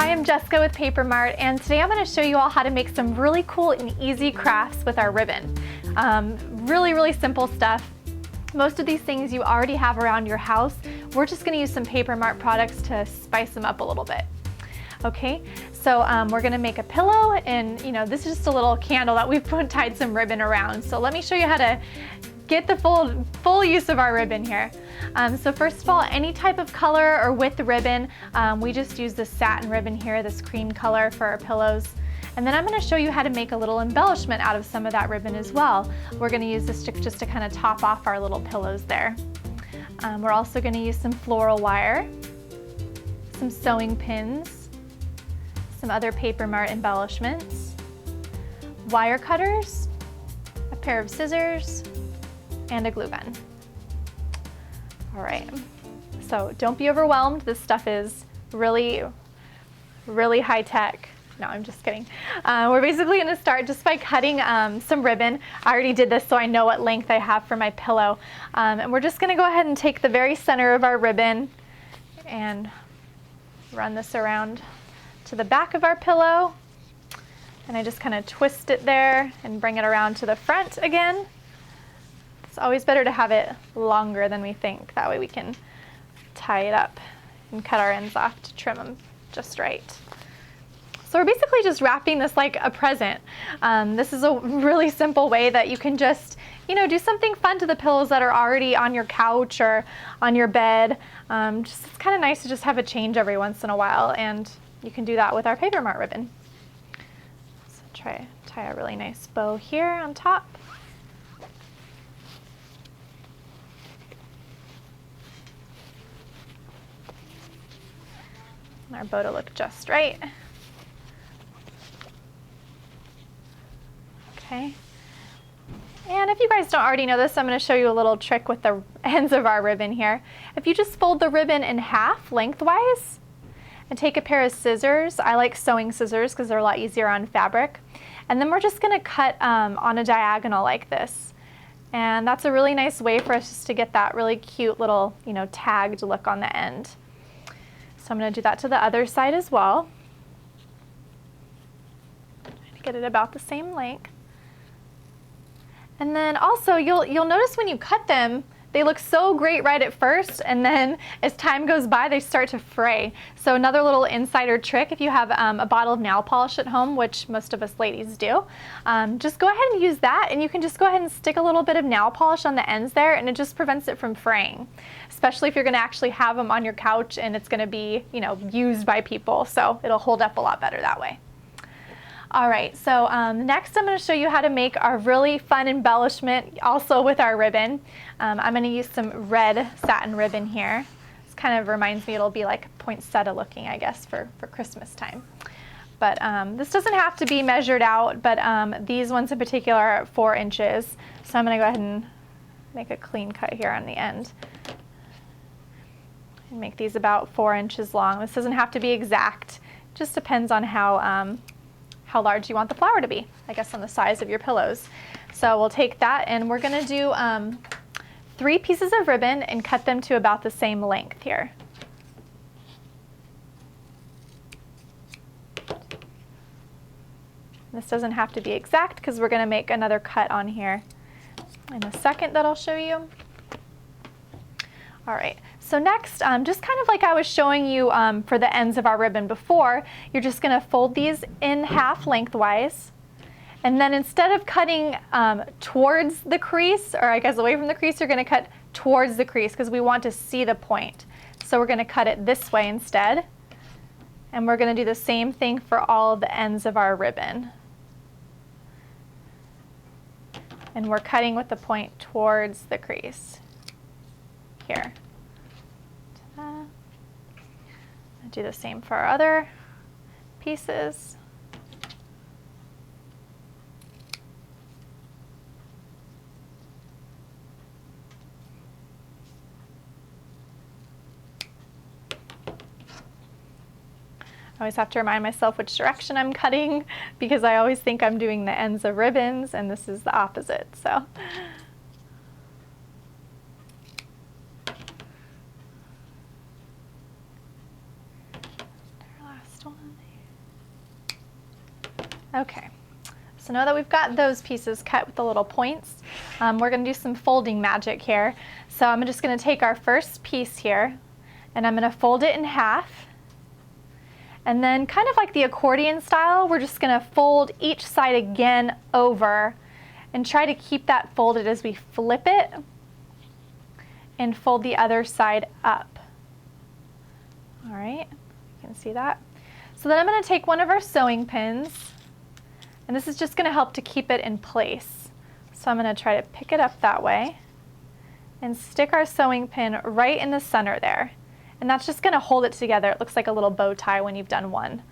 Hi, I'm Jessica with Paper Mart, and today I'm going to show you all how to make some really cool and easy crafts with our ribbon. Really simple stuff. Most of these things you already have around your house. We're just going to use some Paper Mart products to spice them up a little bit. Okay, so we're going to make a pillow, and this is just a little candle that we've tied some ribbon around. So let me show you how to get the full use of our ribbon here. So first of all, any type of color or width ribbon, we just use this satin ribbon here, this cream color for our pillows. And then I'm going to show you how to make a little embellishment out of some of that ribbon as well. We're going to use this just to kind of top off our little pillows there. We're also going to use some floral wire, some sewing pins, some other Paper Mart embellishments, wire cutters, a pair of scissors, and a glue gun. All right, so don't be overwhelmed. This stuff is really high tech. No, I'm just kidding. We're basically gonna start just by cutting some ribbon. I already did this so I know what length I have for my pillow. And we're just gonna go ahead and take the very center of our ribbon and run this around to the back of our pillow. And I just kind of twist it there and bring it around to the front again. It's always better to have it longer than we think. That way we can tie it up and cut our ends off to trim them just right. So we're basically just wrapping this like a present. This is a really simple way that you can just, do something fun to the pillows that are already on your couch or on your bed. It's kind of nice to just have a change every once in a while, and you can do that with our Paper Mart ribbon. So tie a really nice bow here on top. Our bow to look just right. Okay. And if you guys don't already know this, I'm going to show you a little trick with the ends of our ribbon here. If you just fold the ribbon in half lengthwise and take a pair of scissors, I like sewing scissors because they're a lot easier on fabric, and then we're just going to cut on a diagonal like this. And that's a really nice way for us just to get that really cute little, tagged look on the end. So I'm going to do that to the other side as well. Get it about the same length. And then also you'll notice when you cut them, they look so great right at first, and then as time goes by they start to fray. So another little insider trick, if you have a bottle of nail polish at home, which most of us ladies do, just go ahead and use that, and you can just go ahead and stick a little bit of nail polish on the ends there, and it just prevents it from fraying, especially if you're going to actually have them on your couch and it's going to be used by people, so it'll hold up a lot better that way. All right, so next I'm going to show you how to make our really fun embellishment also with our ribbon. I'm going to use some red satin ribbon here. This kind of reminds me it'll be like poinsettia looking, I guess, for Christmas time. But this doesn't have to be measured out, but these ones in particular are 4 inches. So I'm going to go ahead and make a clean cut here on the end. And make these about 4 inches long. This doesn't have to be exact. It just depends on how large you want the flower to be, I guess, on the size of your pillows. So we'll take that, and we're going to do 3 pieces of ribbon and cut them to about the same length here. This doesn't have to be exact because we're going to make another cut on here in a second that I'll show you. All right, so next, just kind of like I was showing you for the ends of our ribbon before, you're just going to fold these in half lengthwise, and then instead of cutting towards the crease, or I guess away from the crease, you're going to cut towards the crease because we want to see the point. So we're going to cut it this way instead, and we're going to do the same thing for all of the ends of our ribbon. And we're cutting with the point towards the crease. Here. I'll do the same for our other pieces. I always have to remind myself which direction I'm cutting because I always think I'm doing the ends of ribbons, and this is the opposite. So. last one. Okay, so now that we've got those pieces cut with the little points, we're gonna do some folding magic here. So I'm just gonna take our first piece here and I'm gonna fold it in half. And then kind of like the accordion style, we're just gonna fold each side again over and try to keep that folded as we flip it and fold the other side up. All right, you can see that. So then I'm gonna take one of our sewing pins, and this is just gonna help to keep it in place. So I'm gonna try to pick it up that way and stick our sewing pin right in the center there. And that's just gonna hold it together. It looks like a little bow tie when you've done one.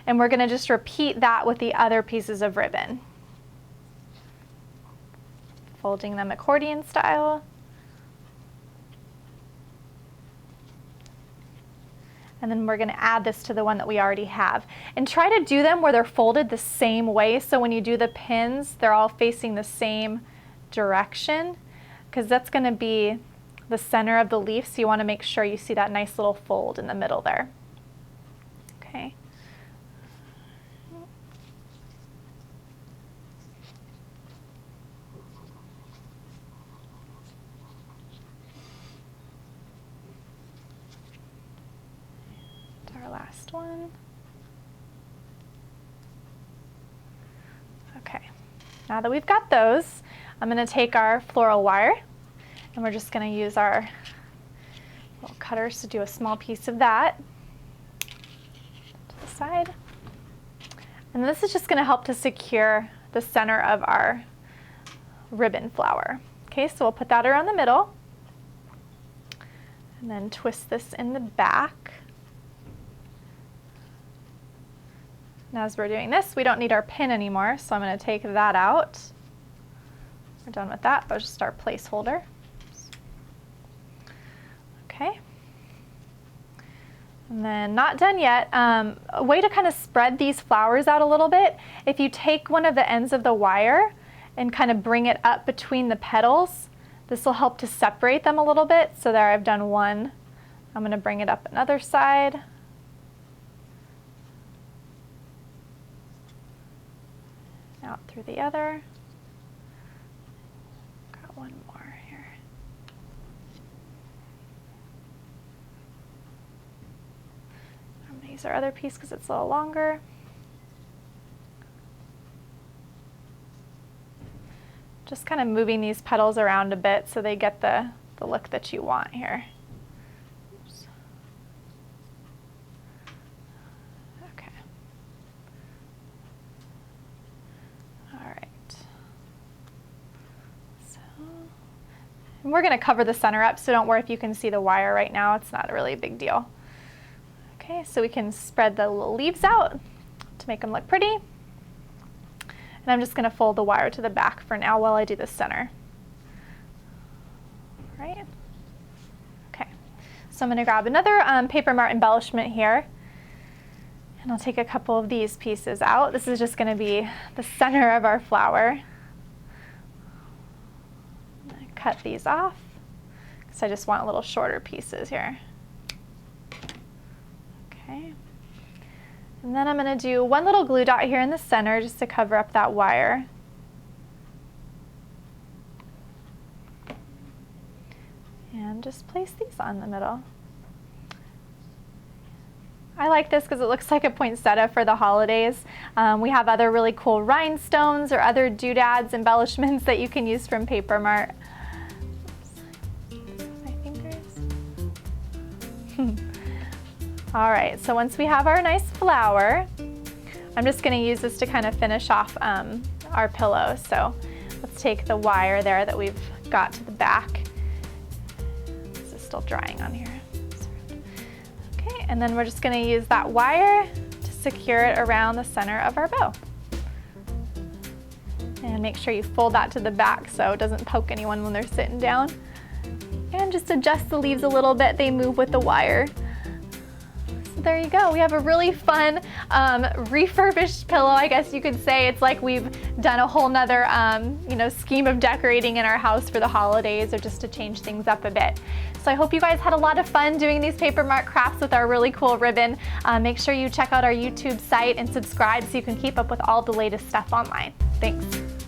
And we're gonna just repeat that with the other pieces of ribbon. Folding them accordion style. And then we're gonna add this to the one that we already have. And try to do them where they're folded the same way, so when you do the pins, they're all facing the same direction, because that's gonna be the center of the leaf, so you wanna make sure you see that nice little fold in the middle there. Okay. Last one. Okay, now that we've got those, I'm going to take our floral wire and we're just going to use our little cutters to do a small piece of that to the side. And this is just going to help to secure the center of our ribbon flower. Okay, so we'll put that around the middle and then twist this in the back. Now as we're doing this, we don't need our pin anymore, so I'm going to take that out. We're done with that. That's just our placeholder. Okay. And then not done yet. A way to kind of spread these flowers out a little bit, if you take one of the ends of the wire and kind of bring it up between the petals, this will help to separate them a little bit. So there I've done one. I'm going to bring it up another side. Out through the other. Got one more here. I'm going to use our other piece because it's a little longer. Just kind of moving these petals around a bit so they get the look that you want here. Oops. Okay. And we're going to cover the center up, so don't worry if you can see the wire right now. It's not really a big deal. Okay, so we can spread the little leaves out to make them look pretty. And I'm just going to fold the wire to the back for now while I do the center. All right. Okay, so I'm going to grab another paper Mart embellishment here. And I'll take a couple of these pieces out. This is just going to be the center of our flower. Cut these off because I just want little shorter pieces here. Okay. And then I'm going to do one little glue dot here in the center just to cover up that wire. And just place these on the middle. I like this because it looks like a poinsettia for the holidays. We have other really cool rhinestones or other doodads, embellishments that you can use from Paper Mart. All right, so once we have our nice flower, I'm just going to use this to kind of finish off our pillow. So let's take the wire there that we've got to the back. This is still drying on here. Okay, and then we're just going to use that wire to secure it around the center of our bow. And make sure you fold that to the back so it doesn't poke anyone when they're sitting down. And just adjust the leaves a little bit, they move with the wire. So there you go, we have a really fun refurbished pillow, I guess you could say. It's like we've done a whole nother scheme of decorating in our house for the holidays or just to change things up a bit. So I hope you guys had a lot of fun doing these paper Mart crafts with our really cool ribbon. Make sure you check out our YouTube site and subscribe so you can keep up with all the latest stuff online. Thanks.